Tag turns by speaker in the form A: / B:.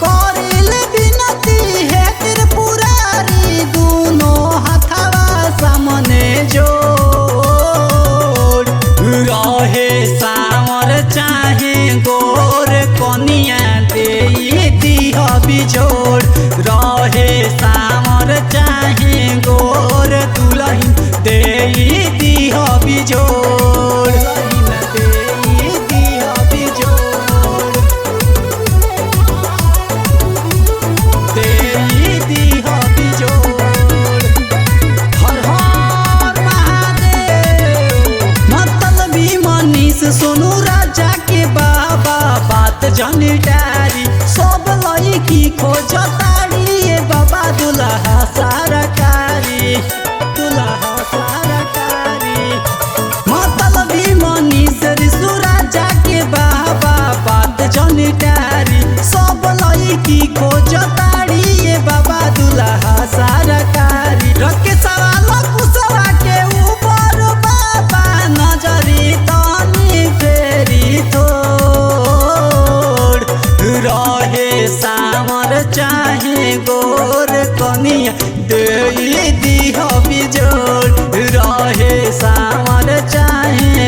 A: करिल बिनती है त्रिपुरारी दोनों हथवा सामने जोड़ रहे सावर चाहे गोर कनिया दे दीह बिछोड़ रहे सावर चाहे गोर दुल्हन दे दीह बिछोड़ सोनू राजा के बाबा बात जानी डारी सब लड़की खोज तारी बाबा दुल्हा सरकारी मतलबी मनीष ऋषु राजा के बाबा बात जानी डारी सब लड़की खोज तारी बाबा दुल्हा सरकारी रखे सवाल कुशवा के ऊपर बाबा नजरी रहे सावर चाहे गोर कनिया दे दीह बिजोड़ रहे सावर चाहे